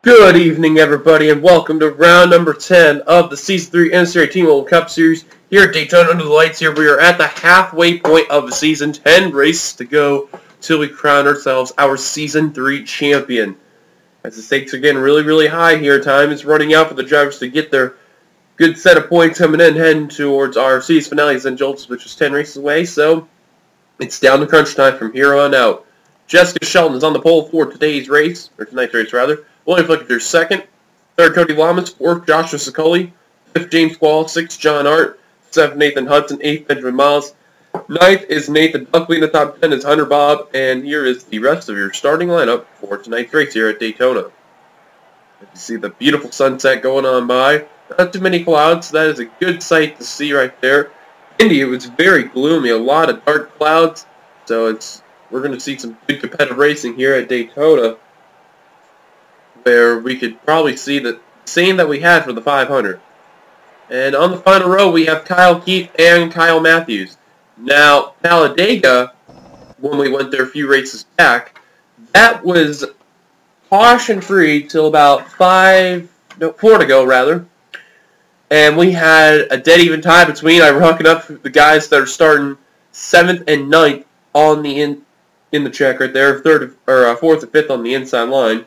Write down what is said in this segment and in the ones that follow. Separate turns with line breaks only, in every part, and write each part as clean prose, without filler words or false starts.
Good evening, everybody, and welcome to round number 10 of the Season 3 NNSCRA Team World Cup Series here at Daytona under the lights. Here we are at the halfway point of the season, 10 races to go till we crown ourselves our Season 3 champion. As the stakes are getting really high here, time is running out for the drivers to get their good set of points coming in, heading towards our season finale and Jolts, which is 10 races away, so it's down to crunch time from here on out. Jessica Shelton is on the pole for today's race, or tonight's race rather. William Flicker's second, third Cody Lamas, fourth Joshua Sicoli, fifth James Quall, sixth John Art, seventh Nathan Hudson, eighth Benjamin Miles, ninth is Nathan Buckley, in the top 10 is Hunter Bob, and here is the rest of your starting lineup for tonight's race here at Daytona. You see the beautiful sunset going on by, not too many clouds, so that is a good sight to see right there. Indy, it was very gloomy, a lot of dark clouds, so we're going to see some good competitive racing here at Daytona, where we could probably see the same that we had for the 500. And on the final row, we have Kyle Keith and Kyle Matthews. Now, Talladega, when we went there a few races back, that was caution-free till about 4 to go, rather. And we had a dead even tie between, I'm rocking up the guys that are starting 7th and 9th on the in the check right there, 4th and 5th on the inside line.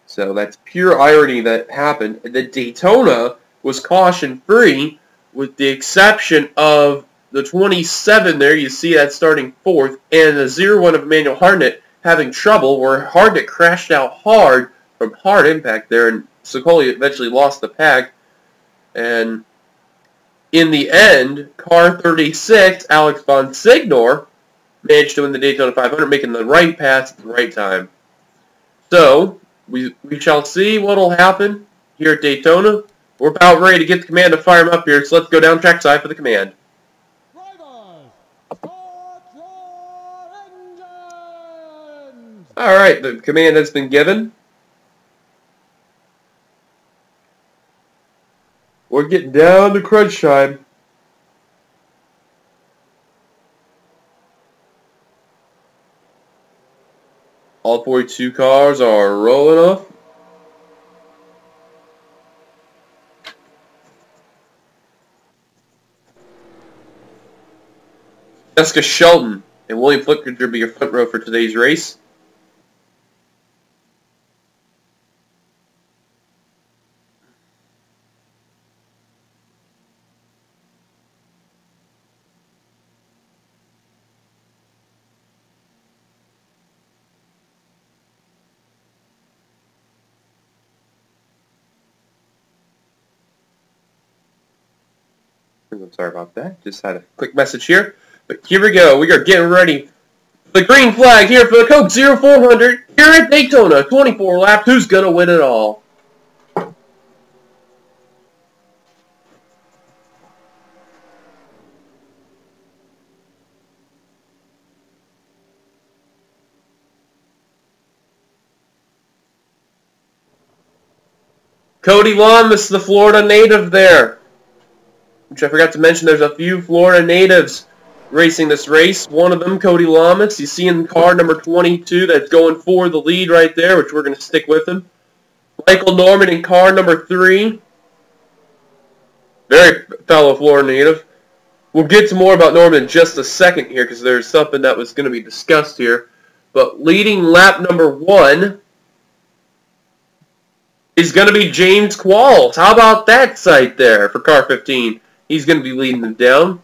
So that's pure irony that happened. The Daytona was caution-free, with the exception of the 27 there. You see that starting 4th, and the 0-1 of Emmanuel Hartnett having trouble, where Hartnett crashed out hard from hard impact there, and Sicoli eventually lost the pack. And in the end, car 36, Alex Von Signor, managed to win the Daytona 500, making the right pass at the right time. So we shall see what will happen here at Daytona. We're about ready to get the command to fire him up here, so let's go down trackside for the command. Alright, the command has been given. We're getting down to crunch time. All 42 cars are rolling off. Jessica Shelton and William Flicker will be your front row for today's race. I'm sorry about that. Just had a quick message here. But here we go. We are getting ready for the green flag here for the Coke 0400 here at Daytona. 24 laps. Who's going to win it all? Cody Lamas, the Florida native there. Which I forgot to mention, there's a few Florida natives racing this race. One of them, Cody Lamas, you see in car number 22 that's going for the lead right there, which we're going to stick with him. Michael Norman in car number 3. Very fellow Florida native. We'll get to more about Norman in just a second here, because there's something that was going to be discussed here. But leading lap number 1 is going to be James Qualls. How about that sight there for car 15? He's going to be leading them down.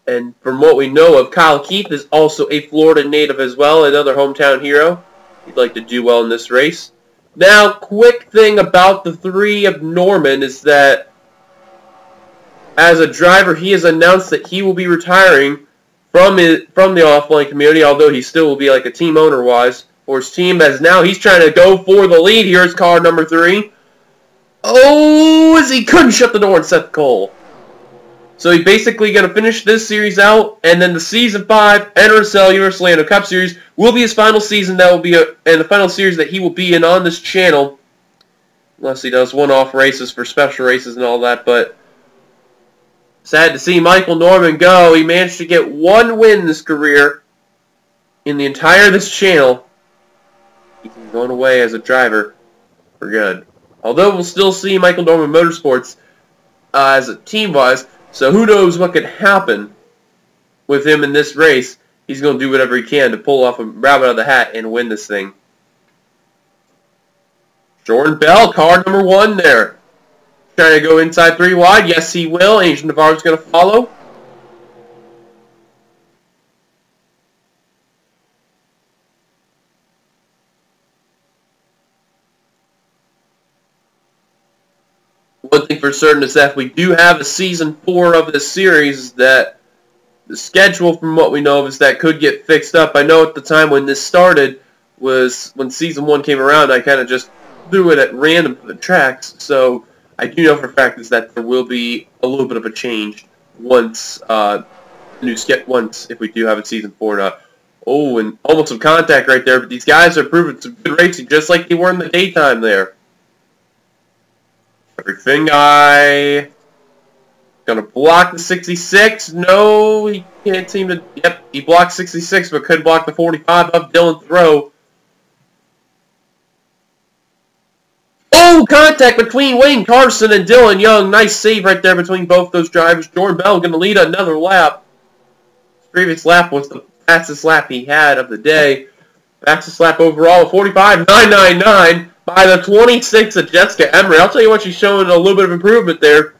And from what we know of, Kyle Keith is also a Florida native as well, another hometown hero. He'd like to do well in this race. Now, quick thing about the 3 of Norman is that as a driver, he has announced that he will be retiring from the offline community, although he still will be like a team owner-wise for his team, as now he's trying to go for the lead. Here's car number 3. Oh, as he couldn't shut the door on Seth Cole. So he's basically going to finish this series out, and then the Season 5 NRSL Universal Orlando Cup Series will be his final season. That will be and the final series that he will be in on this channel, unless he does one-off races for special races and all that. But sad to see Michael Norman go. He managed to get 1 win in his career, in the entire of this channel, he's going away as a driver for good. Although we'll still see Michael Norman Motorsports as a team-wise, so who knows what could happen with him in this race. He's going to do whatever he can to pull off a rabbit out of the hat and win this thing. Jordan Bell, car number 1 there. Trying to go inside 3 wide. Yes, he will. Angel Navarro's going to follow. One thing for certain is that if we do have a Season 4 of this series, that the schedule, from what we know of, is that could get fixed up. I know at the time when this started was when Season 1 came around, I kind of just threw it at random for the tracks. So I do know for a fact is that there will be a little bit of a change once if we do have a Season 4 or not. Oh, and almost some contact right there, but these guys are proving some good racing just like they were in the daytime there. Everything guy gonna block the 66. No, he can't seem to. Yep, he blocked 66, but couldn't block the 45 of Dylan Throw. Oh, contact between Wayne Carson and Dylan Young. Nice save right there between both those drivers. Jordan Bell gonna lead another lap. His previous lap was the fastest lap he had of the day. Fastest lap overall, 45.999 by the 26 of Jessica Emery. I'll tell you what, she's showing a little bit of improvement there.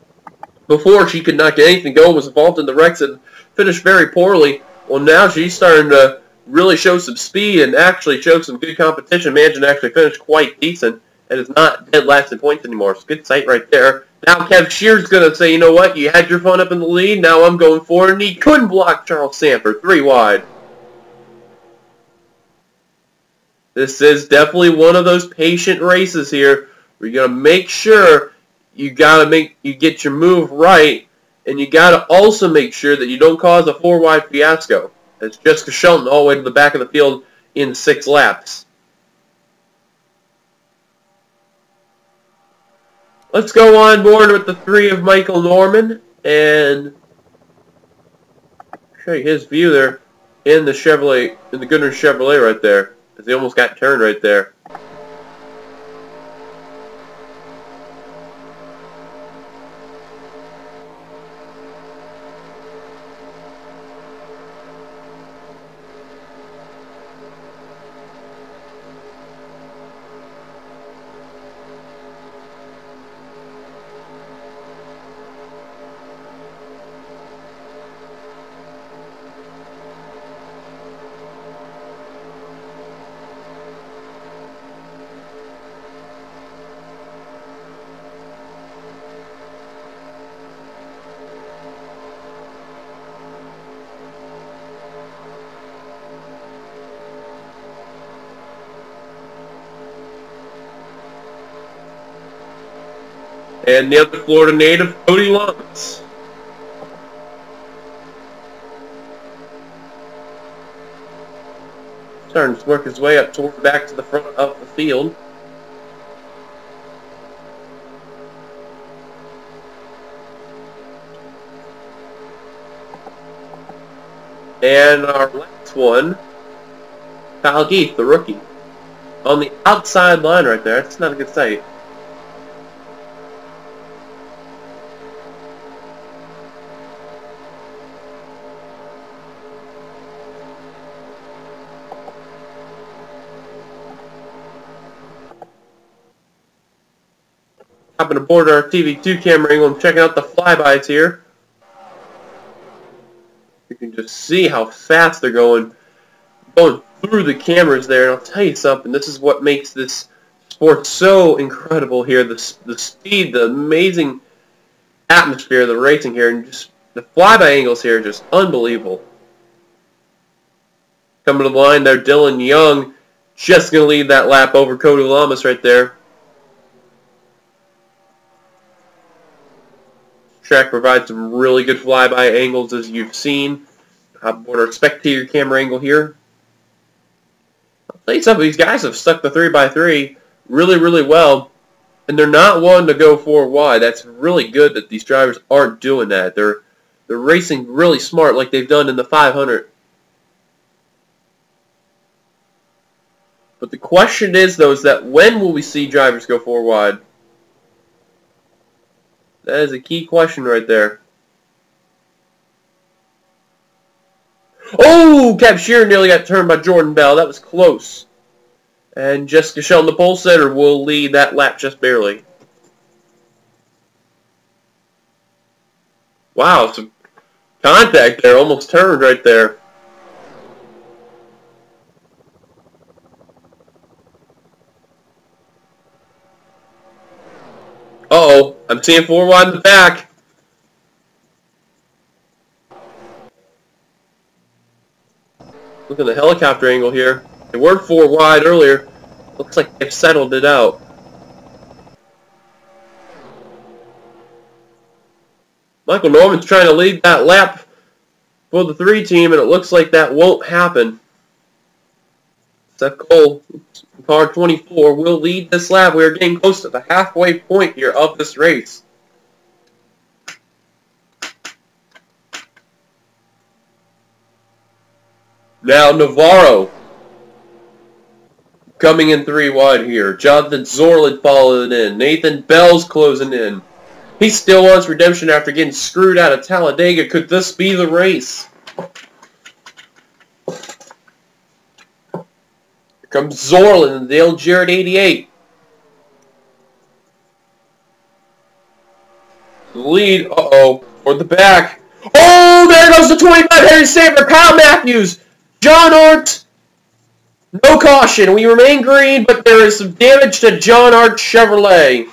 Before, she could not get anything going, was involved in the wrecks and finished very poorly. Well, now she's starting to really show some speed and actually show some good competition. Managed to actually finish quite decent and is not dead last in points anymore. It's a good sight right there. Now Kev Shear's going to say, you know what, you had your fun up in the lead, now I'm going forward, and he couldn't block Charles Sanford, 3 wide. This is definitely one of those patient races here where you're going to make sure you get your move right, and you got to also make sure that you don't cause a 4-wide fiasco. It's Jessica Shelton all the way to the back of the field in 6 laps. Let's go on board with the 3 of Michael Norman and show you his view there in the Chevrolet, in the Goodrich Chevrolet right there, as he almost got turned right there. And the other Florida native, Cody Lamas. Starting to work his way up toward back to the front of the field. And our last one, Kyle Keith, the rookie. On the outside line right there. That's not a good sight. Hopping aboard our TV2 camera angle and checking out the flybys here. You can just see how fast they're going through the cameras there. And I'll tell you something, this is what makes this sport so incredible here. The speed, the amazing atmosphere of the racing here, and just the flyby angles here are just unbelievable. Coming to the line there, Dylan Young just going to lead that lap over Cody Lamas right there. Track provides some really good flyby angles, as you've seen. Aboard our spectator camera angle here. I'll tell you something, these guys have stuck the 3x3 really, really well, and they're not one to go 4 wide. That's really good that these drivers aren't doing that. They're racing really smart, like they've done in the 500. But the question is, though, is that when will we see drivers go 4 wide? That is a key question right there. Oh! Kev Sheeran nearly got turned by Jordan Bell. That was close. And Jessica Shelton, the pole sitter, will lead that lap just barely. Wow, some contact there. Almost turned right there. Uh-oh, I'm seeing 4 wide in the back. Look at the helicopter angle here. They were 4 wide earlier. Looks like they've settled it out. Michael Norman's trying to lead that lap for the 3 team, and it looks like that won't happen. Seth Cole, car 24, will lead this lap. We are getting close to the halfway point here of this race. Now Navarro coming in 3 wide here. Jonathan Zorlid following in. Nathan Bell's closing in. He still wants redemption after getting screwed out of Talladega. Could this be the race? Here comes Zorlin and Dale Jarrett 88. The lead, for the back. Oh, there goes the 25 Henry Saber, Kyle Matthews. John Art, no caution. We remain green, but there is some damage to John Art Chevrolet.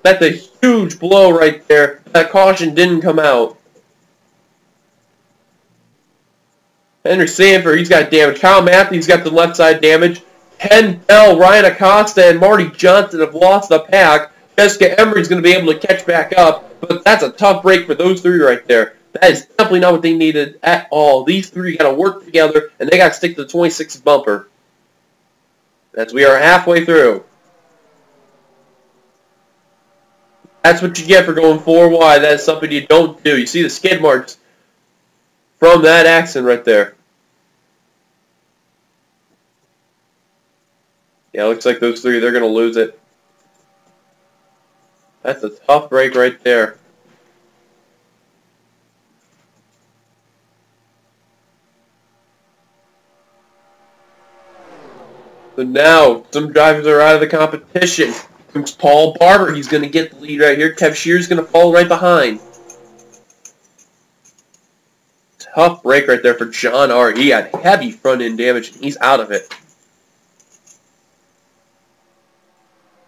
That's a huge blow right there. That caution didn't come out. Henry Sanford, he's got damage. Kyle Matthews got the left side damage. Ken Bell, Ryan Acosta, and Marty Johnson have lost the pack. Jessica Emery's going to be able to catch back up, but that's a tough break for those 3 right there. That is definitely not what they needed at all. These 3 got to work together, and they got to stick to the 26 bumper. As we are halfway through. That's what you get for going 4 wide. That is something you don't do. You see the skid marks from that accident right there. Yeah, it looks like those 3, they're going to lose it. That's a tough break right there. So now, some drivers are out of the competition. Comes Paul Barber. He's going to get the lead right here. Kev Shear's going to fall right behind. Tough break right there for John Art. He had heavy front-end damage, and he's out of it.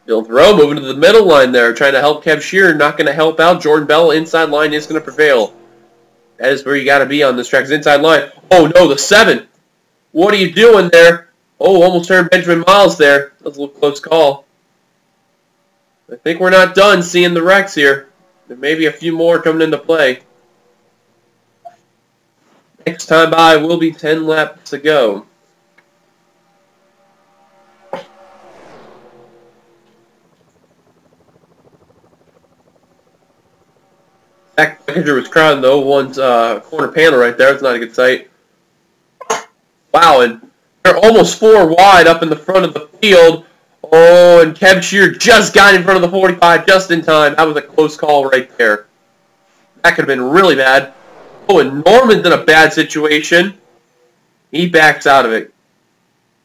Dylan Thoreau moving to the middle line there, trying to help Kev Shear. Not going to help out. Jordan Bell, inside line, is going to prevail. That is where you got to be on this track. Inside line. Oh, no, the 7. What are you doing there? Oh, almost turned Benjamin Miles there. That was a little close call. I think we're not done seeing the wrecks here. There may be a few more coming into play. Next time by will be 10 laps to go. Zach Beckinger was crowding the 01's corner panel right there. It's not a good sight. Wow, and they're almost 4 wide up in the front of the field. Oh, and Kev Shear just got in front of the 45 just in time. That was a close call right there. That could have been really bad. Oh, and Norman's in a bad situation. He backs out of it.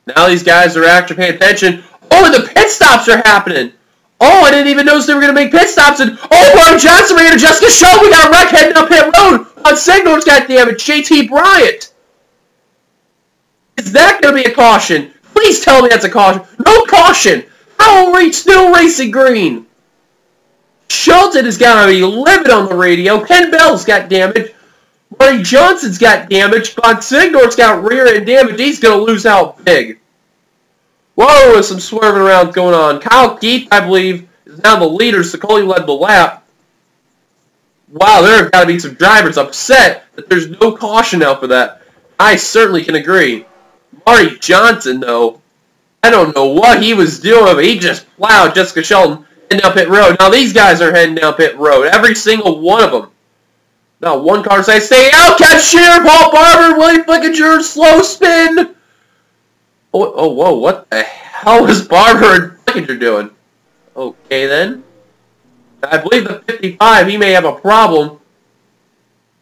Now these guys are actually paying attention. Oh, and the pit stops are happening. Oh, I didn't even notice they were going to make pit stops. And oh, Marty Johnson ran to Jessica Shelton. We got a wreck heading up pit road on signals. Goddammit, JT Bryant. Is that going to be a caution? Please tell me that's a caution. No caution. How are we still racing green? Shelton has got to be livid on the radio. Ken Bell's got damage. Marty Johnson's got damage. Von Signor's got rear end damage. He's going to lose out big. Whoa, there's some swerving around going on. Kyle Keith, I believe, is now the leader. Sicoli led the lap. Wow, there have got to be some drivers upset that there's no caution out for that. I certainly can agree. Marty Johnson, though, I don't know what he was doing, but he just plowed Jessica Shelton heading down pit road. Now these guys are heading down pit road. Every single one of them. Not one car say, stay out, Kev Shear, Paul Barber, William Flickinger, slow spin. Oh, whoa, what the hell is Barber and Flickinger doing? Okay, then. I believe the 55, he may have a problem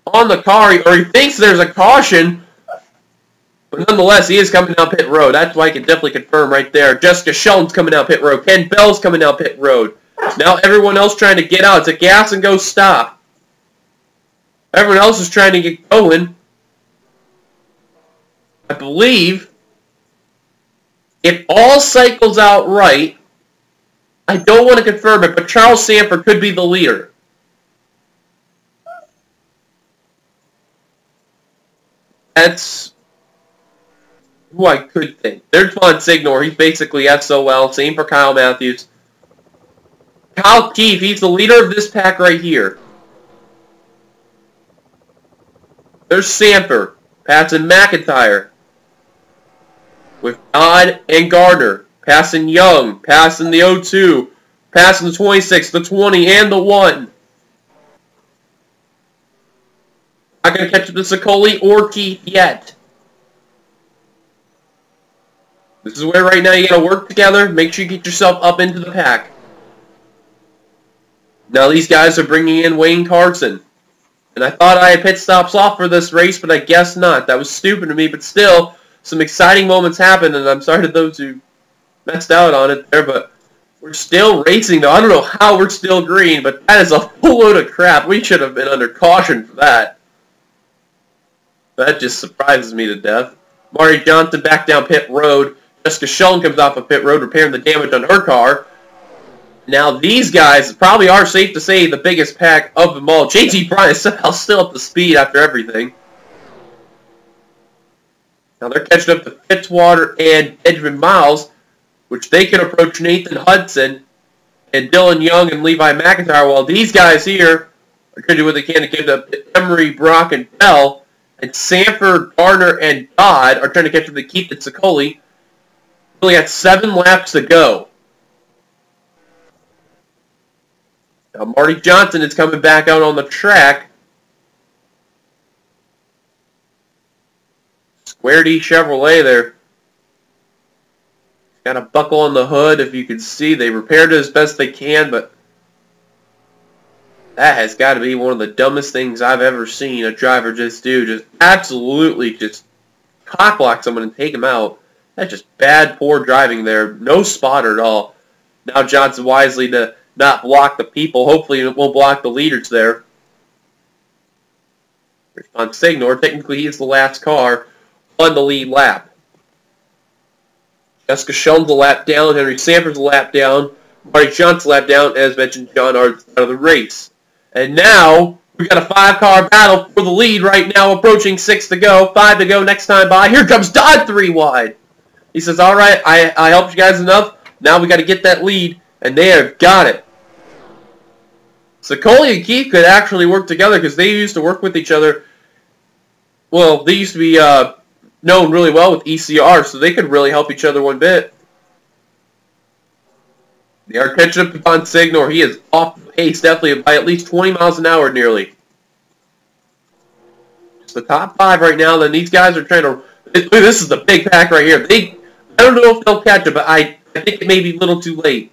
on the car, or he thinks there's a caution. But nonetheless, he is coming down pit road. That's why I can definitely confirm right there. Jessica Shelton's coming down pit road. Ken Bell's coming down pit road. Now everyone else trying to get out. It's a gas and go stop. Everyone else is trying to get going. I believe if all cycles out right, I don't want to confirm it, but Charles Sanford could be the leader. That's who I could think. There's Monsignor. He's basically SOL. Same for Kyle Matthews. Kyle Keefe, he's the leader of this pack right here. There's Sanford. Passing McIntyre. With Dodd and Gardner. Passing Young. Passing the 02. Passing the 26, the 20, and the 1. Not going to catch up to Sicoli or Keith yet. This is where right now you got to work together. Make sure you get yourself up into the pack. Now these guys are bringing in Wayne Carson. And I thought I had pit stops off for this race, but I guess not. That was stupid of me, but still, some exciting moments happened, and I'm sorry to those who messed out on it there, but we're still racing, though. I don't know how we're still green, but that is a whole load of crap. We should have been under caution for that. That just surprises me to death. Marty Johnson back down pit road. Jessica Shelton comes off of pit road, repairing the damage on her car. Now these guys probably are, safe to say, the biggest pack of them all. JT Bryan is somehow still up to speed after everything. Now they're catching up to Fitzwater and Benjamin Miles, which they can approach Nathan Hudson and Dylan Young and Levi McIntyre, while these guys here are going to do what they can to get up to Emery, Brock, and Bell. And Sanford, Garner, and Dodd are trying to catch up to Keith and Sicoli. Only got 7 laps to go. Now Marty Johnson is coming back out on the track. Square D Chevrolet there. Got a buckle on the hood, if you can see. They repaired it as best they can, but that has got to be one of the dumbest things I've ever seen a driver just do. Just absolutely just cockblock someone and take him out. That's just bad, poor driving there. No spotter at all. Now Johnson wisely to not block the people. Hopefully it won't block the leaders there. On Signor, technically he's the last car on the lead lap. Jessica Shelton's a lap down. Henry Sanford's a lap down. Marty Johnson's a lap down. As mentioned, John Art's out of the race. And now, we've got a 5-car battle for the lead right now, approaching 6 to go, 5 to go next time by. Here comes Dodd 3 wide. He says, all right, I helped you guys enough. Now we got to get that lead, and they have got it. Sicoli and Keith could actually work together because they used to work with each other. Well, they used to be known really well with ECR, so they could really help each other one bit. They are catching up to Bonsignor. He is off the pace, definitely by at least 20 miles an hour nearly. It's the top 5 right now. Then these guys are trying to... This is the big pack right here. I don't know if they'll catch it, but I think it may be a little too late.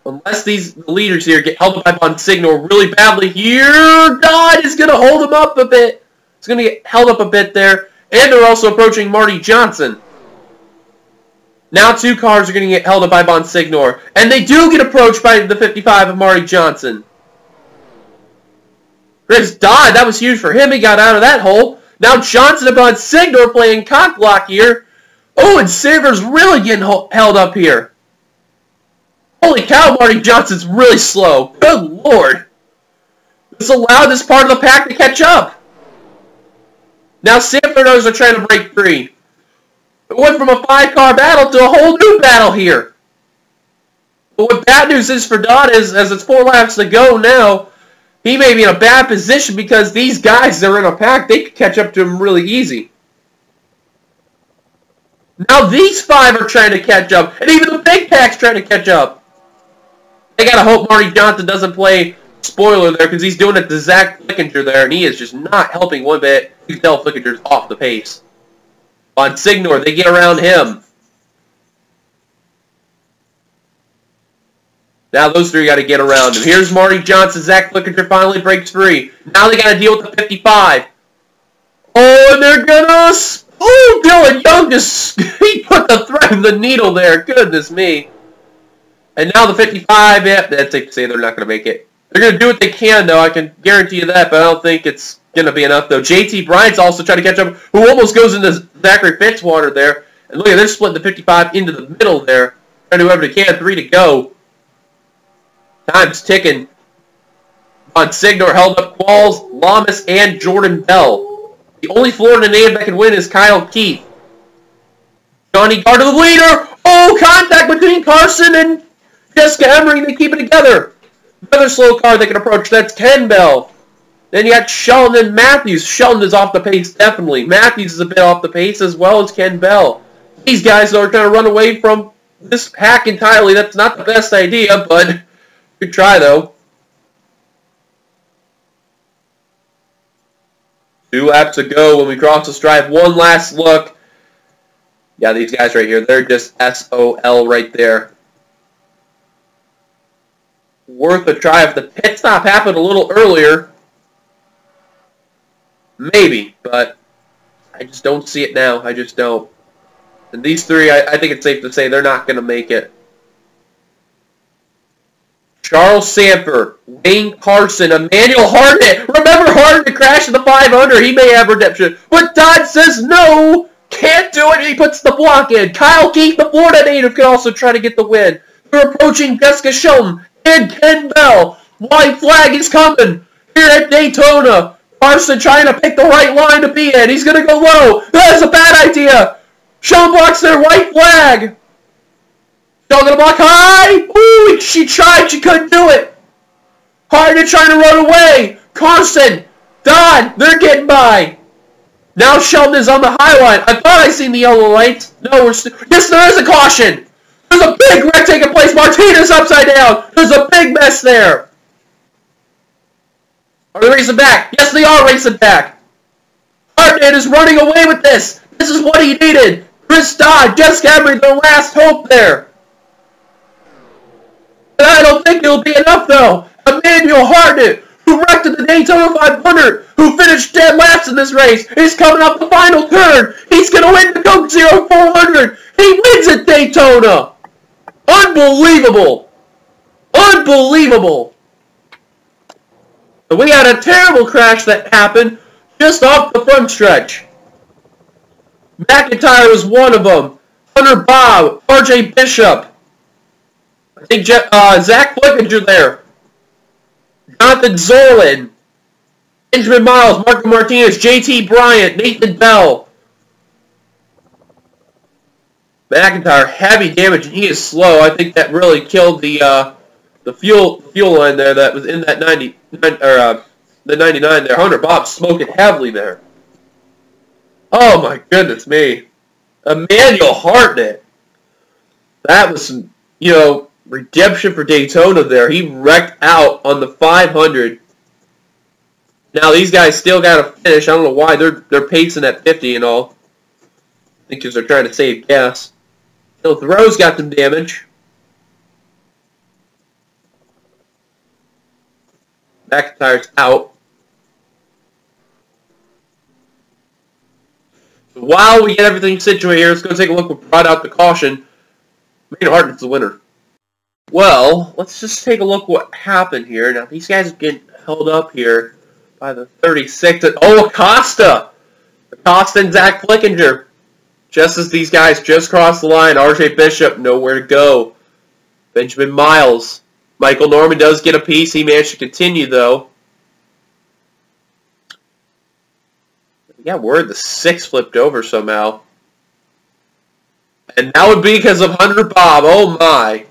Unless these leaders here get held up by Bonsignor really badly here. Dodd is going to hold him up a bit. It's going to get held up a bit there. And they're also approaching Marty Johnson. Now 2 cars are going to get held up by Bonsignor. And they do get approached by the 55 of Marty Johnson. Chris Dodd, that was huge for him. He got out of that hole. Now Johnson and Bonsignor playing cock block here. Oh, and Silver's really getting held up here. Holy cow, Marty Johnson's really slow. Good lord. This allowed this part of the pack to catch up. Now Sanford are trying to break free. It went from a 5-car battle to a whole new battle here. But what bad news is for Dodd is, as it's 4 laps to go now, he may be in a bad position because these guys that are in a pack, they could catch up to him really easy. Now these 5 are trying to catch up, and even the big pack's trying to catch up. They gotta hope Marty Johnson doesn't play spoiler there because he's doing it to Zach Flickinger there, and he is just not helping one bit. You can tell Flickinger's off the pace. On Signor, they get around him. Now those three got to get around him. Here's Marty Johnson. Zach Flickinger finally breaks free. Now they got to deal with the 55. Oh, and they're gonna... Oh, Dylan Young just... He put the thread in the needle there. Goodness me. And now the 55... Yeah, that's safe to say they're not going to make it. They're going to do what they can, though. I can guarantee you that, but I don't think it's going to be enough, though. JT Bryant's also trying to catch up, who almost goes into Zachary Fitzwater there. And look at, they're splitting the 55 into the middle there. Trying to do whatever they can. 3 to go. Time's ticking. On Signor, held up Qualls, Lamas, and Jordan Bell. The only Florida native that can win is Kyle Keith. Johnny Carr to the leader. Oh, contact between Carson and Jessica Emery. They keep it together. Another slow car they can approach. That's Ken Bell. Then you got Sheldon and Matthews. Sheldon is off the pace, definitely. Matthews is a bit off the pace, as well as Ken Bell. These guys, though, are trying to run away from this pack entirely. That's not the best idea, but... Good try, though. 2 laps to go when we cross the stripe. One last look. Yeah, these guys right here, they're just SOL right there. Worth a try. If the pit stop happened a little earlier, maybe, but I just don't see it now. I just don't. And these three, I think it's safe to say they're not going to make it. Charles Sanford, Wayne Carson, Emmanuel Hartnett. Remember Hartnett crashed in the 500. He may have redemption. But Dodd says no. Can't do it. He puts the block in. Kyle Keith, the Florida native, can also try to get the win. They're approaching Jessica Sheldon and Ken Bell. White flag is coming here at Daytona. Carson trying to pick the right line to be in. He's going to go low. That's a bad idea. Sheldon blocks their white flag. Sheldon going to block high. Ooh, she tried. She couldn't do it. Harden trying to run away. Carson, Don, they're getting by. Now Sheldon is on the high line. I thought I seen the yellow lights. No, yes, there is a caution. There's a big wreck taking place. Martinez upside down. There's a big mess there. Are they racing back? Yes, they are racing back. Harden is running away with this. This is what he needed. Chris Dodd, Jessica Emery, the last hope there. But I don't think it'll be enough, though. Emmanuel Harden, who wrecked in the Daytona 500, who finished dead last in this race, is coming up the final turn. He's going to win the Coke Zero 400. He wins at Daytona. Unbelievable. Unbelievable. So we had a terrible crash that happened just off the front stretch. McIntyre was one of them. Hunter Bob, RJ Bishop. I think Zach Flickinger there. Jonathan Zolan. Benjamin Miles, Marco Martinez, JT Bryant, Nathan Bell. McIntyre, heavy damage, and he is slow. I think that really killed the fuel line there that was in that 99 or the 99 there. Hunter Bob smoking heavily there. Oh my goodness me. Emmanuel Hartnett. That was some, redemption for Daytona there. He wrecked out on the 500. Now these guys still got to finish. I don't know why they're pacing at 50 and all. I think because they're trying to save gas. Thoreau's got some damage. McIntyre's out. So while we get everything situated here, let's go take a look what brought out the caution. Emmanuel Hartnett's the winner. Well, let's just take a look what happened here. Now, these guys are getting held up here by the 36. Oh, Acosta! Acosta and Zach Flickinger. Just as these guys just crossed the line, RJ Bishop, nowhere to go. Benjamin Miles. Michael Norman does get a piece. He managed to continue, though. Yeah, word the 6 flipped over somehow. And that would be because of Hunter Bob. Oh, my.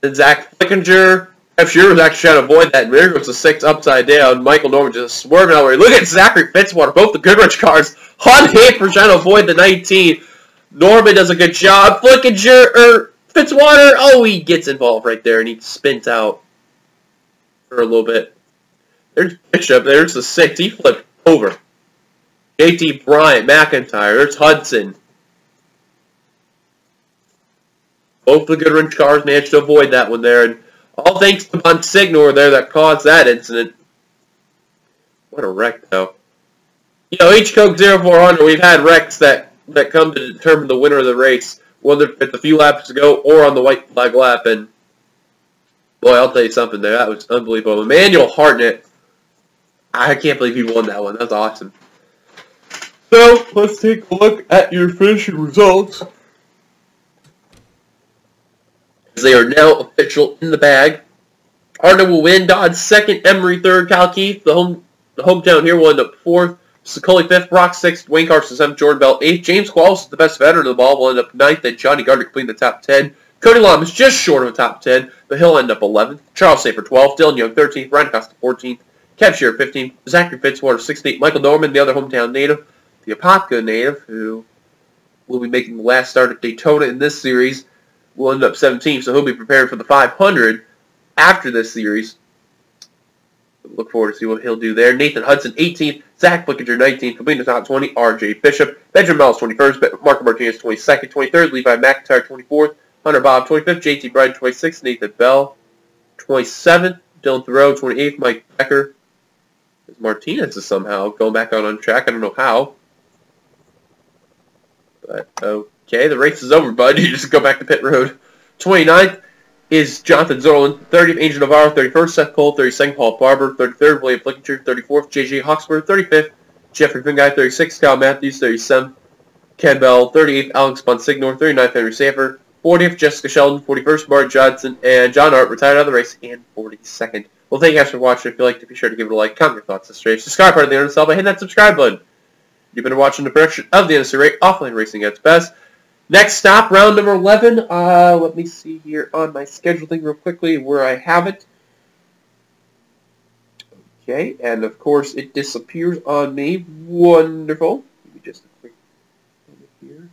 And Zach Flickinger, F. Shearer was actually trying to avoid that. And there goes the 6 upside down. Michael Norman just swerving out. Look at Zachary Fitzwater. Both the Goodrich cars on hit for trying to avoid the 19. Norman does a good job. Fitzwater, oh, he gets involved right there. And he spins out for a little bit. There's Bishop. There's the 6. He flipped over. JT Bryant, McIntyre. There's Hudson. Both the Goodwrench cars managed to avoid that one there. And all thanks to Bonsignor there that caused that incident. What a wreck, though. You know, each Coke 0400, we've had wrecks that come to determine the winner of the race, whether it's a few laps to go or on the white flag lap. And, boy, I'll tell you something there. That was unbelievable. Emmanuel Hartnett, I can't believe he won that one. That's awesome. So, let's take a look at your finishing results. They are now official in the bag. Hartnett will win. Dodd second. Emery third. Kyle Keith, the hometown hero, will end up fourth. Sicoli fifth. Brock sixth. Wayne Carson seventh. Jordan Bell eighth. James Qualls, the best veteran of the ball, will end up ninth. And Johnny Gardner completing the top 10. Cody Lam is just short of a top 10, but he'll end up 11th. Charles Safer 12th. Dylan Young 13th. Ryan Costa 14th. Kev Shearer 15th. Zachary Fitzwater 16th. Michael Norman, the other hometown native. The Apopka native, who will be making the last start at Daytona in this series, will end up 17th, so he'll be preparing for the 500 after this series. Look forward to see what he'll do there. Nathan Hudson, 18th. Zach Flickinger, 19th. Completing the top 20. R.J. Bishop. Benjamin Miles, 21st. Marco Martinez, 22nd. 23rd. Levi McIntyre, 24th. Hunter Bob, 25th. J.T. Bryan, 26th. Nathan Bell, 27th. Dylan Thoreau, 28th. Mike Becker. Martinez is somehow going back out on track. I don't know how. But, okay, the race is over, bud. You just go back to pit road. 29th is Jonathan Zorlin. 30th, Angel Navarro. 31st, Seth Cole. 32nd, Paul Barber. 33rd, William Flickinger. 34th, J.J. Hawksworth. 35th, Jeffrey Finguy. 36th, Kyle Matthews. 37th, Ken Bell. 38th, Alex Bonsignor. 39th, Henry Sanford. 40th, Jessica Sheldon. 41st, Mark Johnson. And John Hart retired out of the race in 42nd. Well, thank you guys for watching. If you liked it, be sure to give it a like, comment your thoughts on this race. Subscribe part of the NNSCRA by hitting that subscribe button. You've been watching the production of the NNSCRA offline racing at its best. Next stop, round number 11. Let me see here on my schedule thing real quickly where I have it. Okay, and of course it disappears on me. Wonderful. Give me just a quick moment here.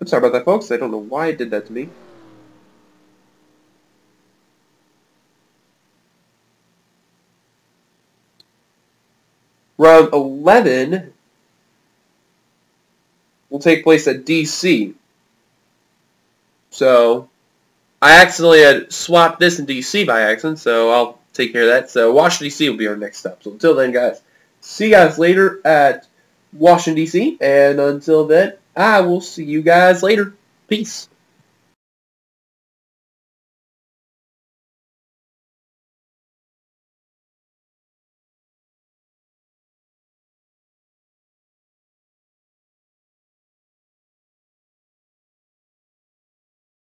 I'm sorry about that, folks. I don't know why it did that to me. Round 11 will take place at DC. So, I accidentally had swapped this in DC by accident, so I'll take care of that. So, Washington, DC will be our next stop. So, until then, guys, see you guys later at Washington, DC. And until then, I will see you guys later. Peace.